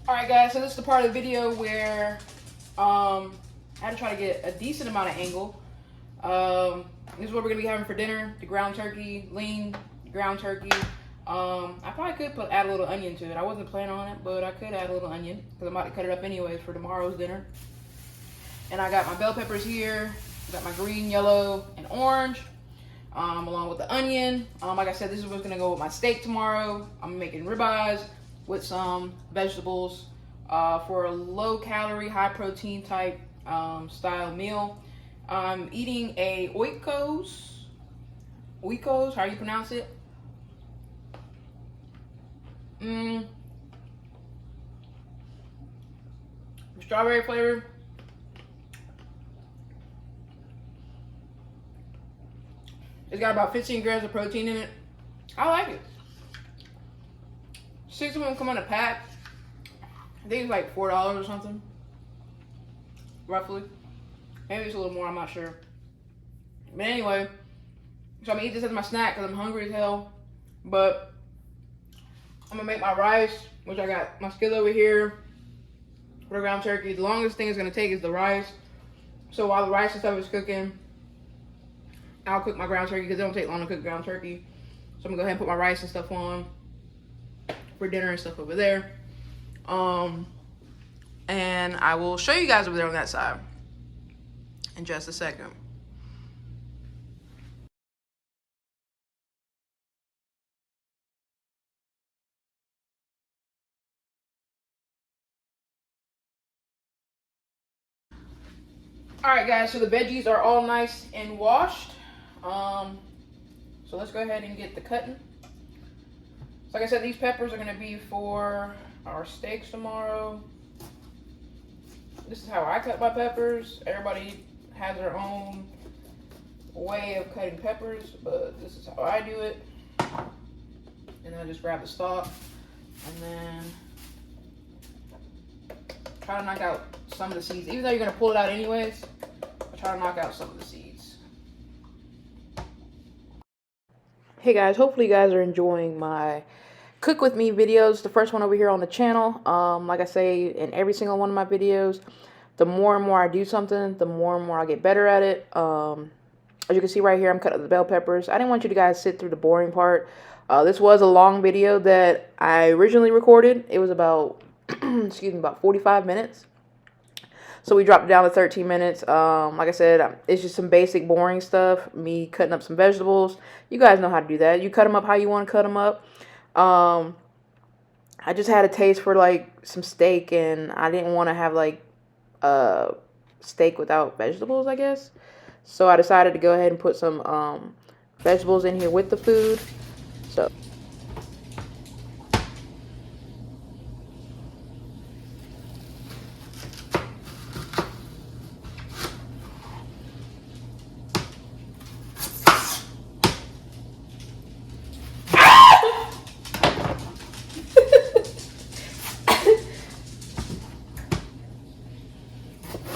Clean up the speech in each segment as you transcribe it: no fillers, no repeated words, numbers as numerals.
Alright guys, so this is the part of the video where I had to try to get a decent amount of angle. This is what we're going to be having for dinner. The ground turkey, lean ground turkey. I probably could add a little onion to it. I wasn't planning on it, but I could add a little onion because I'm about to cut it up anyways for tomorrow's dinner. And I got my bell peppers here. I got my green, yellow, and orange, along with the onion. Like I said, this is what's gonna go with my steak tomorrow. I'm making ribeyes with some vegetables for a low-calorie, high-protein type style meal. I'm eating a oikos, how you pronounce it? Strawberry flavor. It's got about 15 grams of protein in it. I like it. 6 of them come in a pack. I think it's like $4 or something. Roughly. Maybe it's a little more, I'm not sure. But anyway, so I'm gonna eat this as my snack because I'm hungry as hell. But I'm gonna make my rice, which I got my skillet over here for the ground turkey. The longest thing it's gonna take is the rice. So while the rice and stuff is cooking, I'll cook my ground turkey because it don't take long to cook ground turkey. So I'm gonna go ahead and put my rice and stuff on for dinner and stuff over there. And I will show you guys over there on that side in just a second. Alright guys, so the veggies are all nice and washed. So let's go ahead and get the cutting. So like I said, these peppers are going to be for our steaks tomorrow. This is how I cut my peppers. Everybody has their own way of cutting peppers, but this is how I do it. And then I just grab the stalk and then try to knock out some of the seeds. Even though you're going to pull it out anyways, I try to knock out some of the seeds. Hey guys, hopefully you guys are enjoying my cook with me videos. The first one over here on the channel. Like I say in every single one of my videos, the more and more I do something, the more and more I get better at it. As you can see right here, I'm cutting up the bell peppers. I didn't want you to guys sit through the boring part. This was a long video that I originally recorded. It was about, excuse me, about 45 minutes. So we dropped it down to 13 minutes. Like I said, it's just some basic boring stuff. Me cutting up some vegetables. You guys know how to do that. You cut them up how you want to cut them up. I just had a taste for like some steak, and I didn't want to have like steak without vegetables, I guess. So I decided to go ahead and put some vegetables in here with the food. So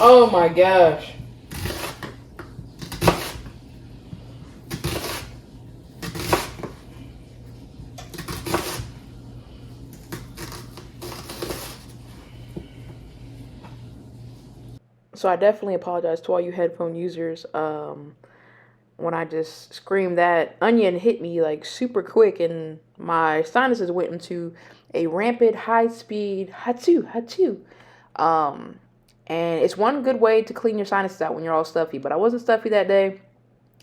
oh my gosh. So I definitely apologize to all you headphone users. When I just screamed, that onion hit me like super quick and my sinuses went into a rampant high-speed hachoo. And it's one good way to clean your sinuses out when you're all stuffy. But I wasn't stuffy that day,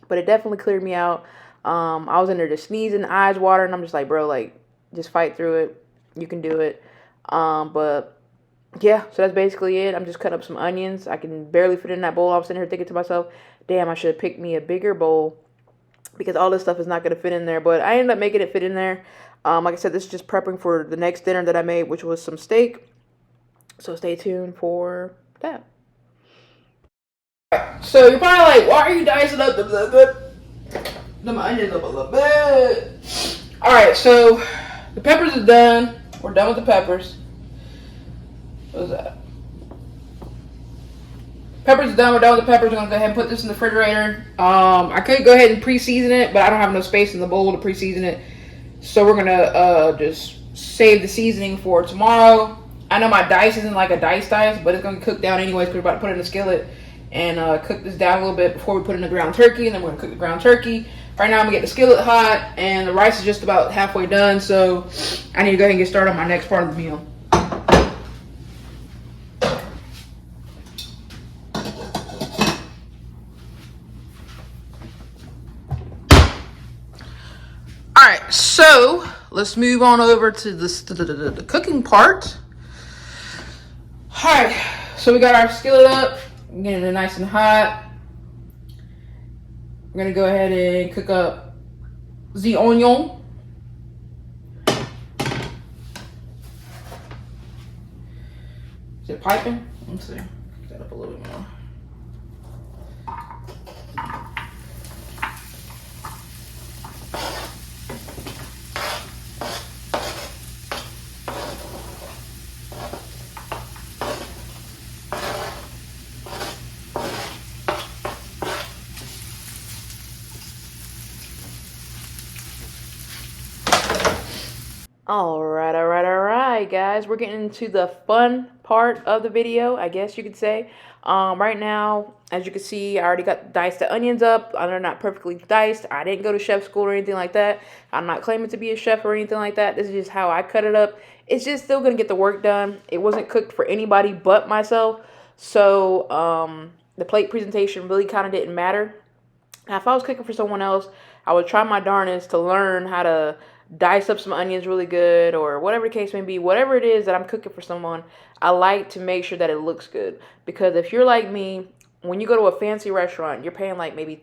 but it definitely cleared me out. I was in there just sneezing, eyes watering. I'm just like, bro, like, just fight through it. You can do it. But yeah, so that's basically it. I'm just cutting up some onions. I can barely fit in that bowl. I was sitting here thinking to myself, damn, I should have picked me a bigger bowl because all this stuff is not going to fit in there. But I ended up making it fit in there. Like I said, this is just prepping for the next dinner that I made, which was some steak. So stay tuned for that. So you're probably like, why are you dicing up the onions up a little bit? Alright, so the peppers are done. We're done with the peppers. What is that? Peppers are done. We're done with the peppers. I'm going to go ahead and put this in the refrigerator. I could go ahead and pre-season it, but I don't have enough space in the bowl to pre-season it. So we're going to just save the seasoning for tomorrow. I know my dice isn't like a dice, but it's gonna cook down anyways because we're about to put it in the skillet and cook this down a little bit before we put in the ground turkey, and then we're gonna cook the ground turkey. Right now I'm gonna get the skillet hot, and the rice is just about halfway done, so I need to go ahead and get started on my next part of the meal. Alright, so let's move on over to the cooking part. Alright, so we got our skillet up, getting it nice and hot. We're gonna go ahead and cook up the onion. Is it piping? Let's see. Get that up a little bit more. All right, guys. We're getting into the fun part of the video, I guess you could say. Right now, as you can see, I already got diced the onions up. They're not perfectly diced. I didn't go to chef school or anything like that. I'm not claiming to be a chef or anything like that. This is just how I cut it up. It's just still going to get the work done. It wasn't cooked for anybody but myself. So, the plate presentation really kind of didn't matter. Now, if I was cooking for someone else, I would try my darnest to learn how to dice up some onions really good, or whatever the case may be. Whatever it is that I'm cooking for someone, I like to make sure that it looks good. Because if you're like me, when you go to a fancy restaurant, you're paying like maybe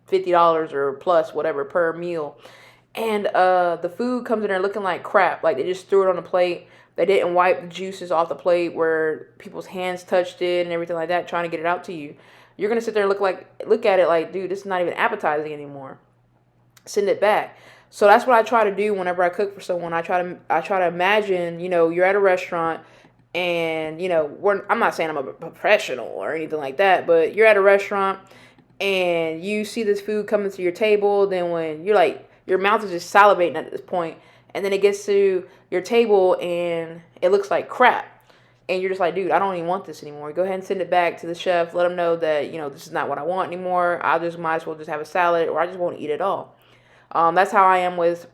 $50 or plus, whatever, per meal. And the food comes in there looking like crap. Like they just threw it on a plate. They didn't wipe the juices off the plate where people's hands touched it and everything like that, trying to get it out to you. You're going to sit there and look at it like, dude, this is not even appetizing anymore. Send it back. So that's what I try to do whenever I cook for someone. I try to imagine, you're at a restaurant and, I'm not saying I'm a professional or anything like that, but you're at a restaurant and you see this food coming to your table. Then when you're like, your mouth is just salivating at this point, and then it gets to your table and it looks like crap. And you're just like, dude, I don't even want this anymore. Go ahead and send it back to the chef. Let them know that, this is not what I want anymore. I just might as well just have a salad, or I just won't eat it all. That's how I am with,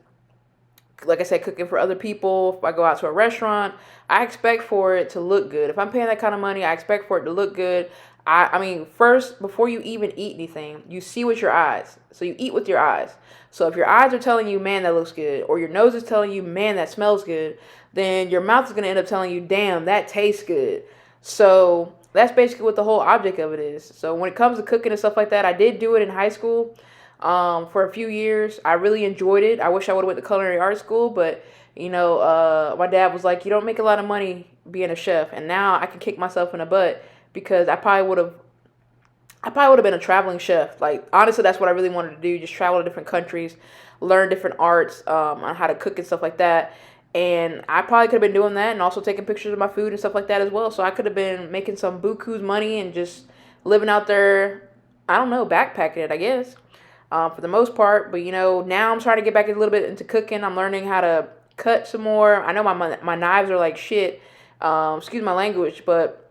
like I said, cooking for other people. If I go out to a restaurant, I expect for it to look good. If I'm paying that kind of money, I expect for it to look good. I mean, first, before you even eat anything, you see with your eyes. So you eat with your eyes. So if your eyes are telling you, man, that looks good, or your nose is telling you, man, that smells good, then your mouth is going to end up telling you, damn, that tastes good. So that's basically what the whole object of it is. So when it comes to cooking and stuff like that, I did do it in high school. For a few years. I really enjoyed it. I wish I would have went to culinary art school, but my dad was like, you don't make a lot of money being a chef, and now I can kick myself in the butt because I probably would have been a traveling chef. Like, honestly, that's what I really wanted to do, just travel to different countries, learn different arts, on how to cook and stuff like that. And I probably could have been doing that and also taking pictures of my food and stuff like that as well. So I could have been making some buku's money and just living out there, I don't know, backpacking it, I guess. For the most part. But now I'm trying to get back a little bit into cooking. I'm learning how to cut some more. I know my knives are like shit, excuse my language, but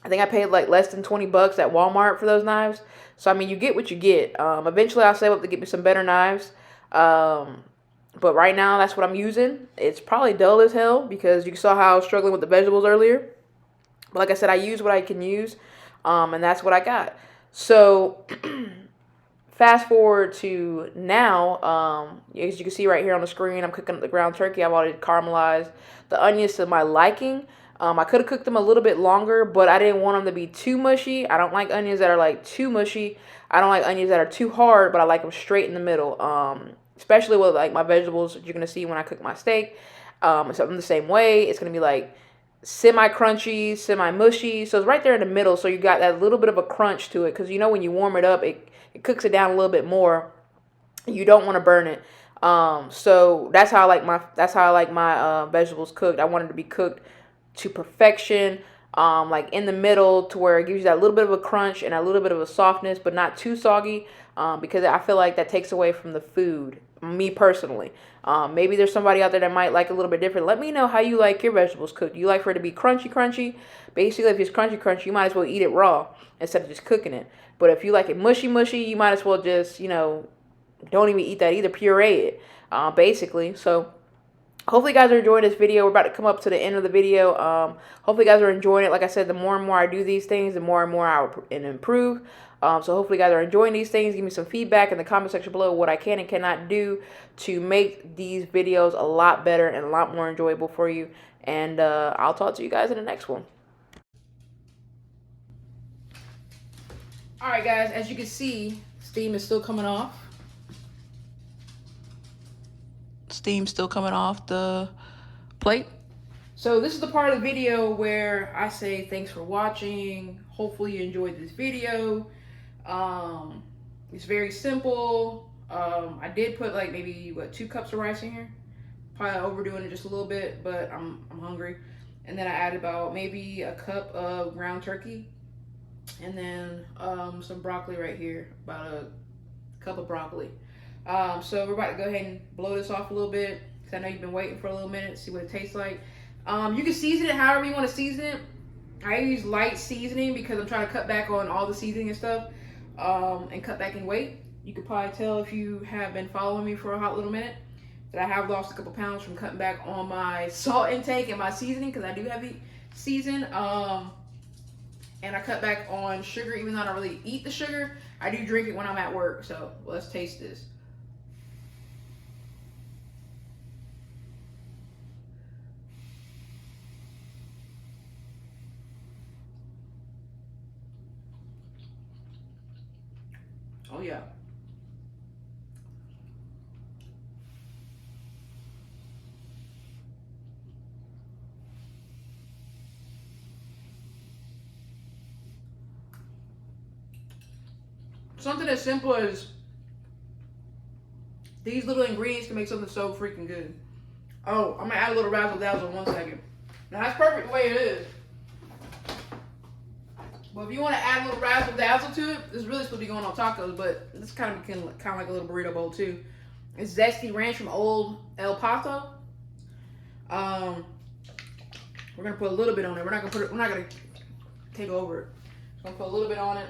I think I paid like less than $20 at Walmart for those knives. So I mean, you get what you get. Eventually I'll save up to get me some better knives, but right now that's what I'm using. It's probably dull as hell because you saw how I was struggling with the vegetables earlier. But like I said, I use what I can use, and that's what I got. So fast forward to now, as you can see right here on the screen, I'm cooking up the ground turkey. I've already caramelized the onions to my liking. I could have cooked them a little bit longer, but I didn't want them to be too mushy. I don't like onions that are like too mushy. I don't like onions that are too hard, but I like them straight in the middle. Especially with like my vegetables that you're going to see when I cook my steak. It's something the same way. It's going to be like semi-crunchy, semi-mushy. So it's right there in the middle. So you got that little bit of a crunch to it. Because when you warm it up, it cooks it down a little bit more. You don't want to burn it. So that's how I like my vegetables cooked. I want it to be cooked to perfection, like in the middle, to where it gives you that little bit of a crunch and a little bit of a softness, but not too soggy, because I feel like that takes away from the food. me personally. Maybe there's somebody out there that might like a little bit different. Let me know how you like your vegetables cooked. You like for it to be crunchy, crunchy? Basically, if it's crunchy, crunchy, you might as well eat it raw instead of just cooking it. But if you like it mushy, mushy, you might as well just, don't even eat that either. Puree it, basically. So hopefully you guys are enjoying this video. We're about to come up to the end of the video. Hopefully you guys are enjoying it. Like I said, the more and more I do these things, the more and more I'll improve. So hopefully you guys are enjoying these things. Give me some feedback in the comment section below what I can and cannot do to make these videos a lot better and a lot more enjoyable for you. And I'll talk to you guys in the next one. Alright guys, as you can see, steam is still coming off. Steam still coming off the plate. So this is the part of the video where I say thanks for watching. Hopefully you enjoyed this video. It's very simple. I did put like maybe 2 cups of rice in here. Probably overdoing it just a little bit, but I'm hungry. And then I added about maybe a cup of ground turkey. And then some broccoli right here, about a cup of broccoli. So we're about to go ahead and blow this off a little bit, because I know you've been waiting for a little minute to see what it tastes like. You can season it however you want to season it. I use light seasoning because I'm trying to cut back on all the seasoning and stuff, and cut back in weight. You could probably tell if you have been following me for a hot little minute that I have lost a couple pounds from cutting back on my salt intake and my seasoning, because I do heavy season. And I cut back on sugar, even though I don't really eat the sugar. I do drink it when I'm at work. So let's taste this. Oh yeah. Something as simple as these little ingredients can make something so freaking good. Oh, I'm gonna add a little razzle dazzle in 1 second. Now that's perfect the way it is. But if you want to add a little razzle dazzle to it, this is really supposed to be going on tacos, but this kind of like a little burrito bowl too. It's zesty ranch from Old El Paso. We're gonna put a little bit on it. We're not gonna take over it. Just gonna put a little bit on it.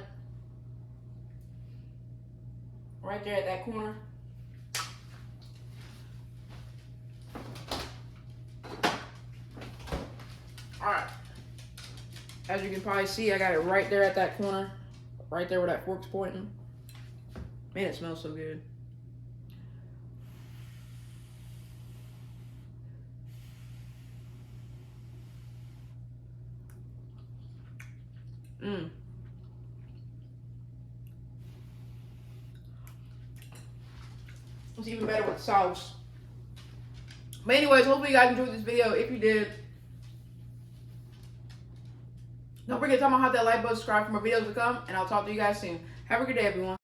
Right there at that corner. Alright. As you can probably see, I got it right there at that corner. Right there where that fork's pointing. Man, it smells so good. Mmm. It's even better with sauce. But anyways, hopefully you guys enjoyed this video. If you did, don't forget to hit that like button, subscribe for more videos to come, and I'll talk to you guys soon. Have a good day, everyone.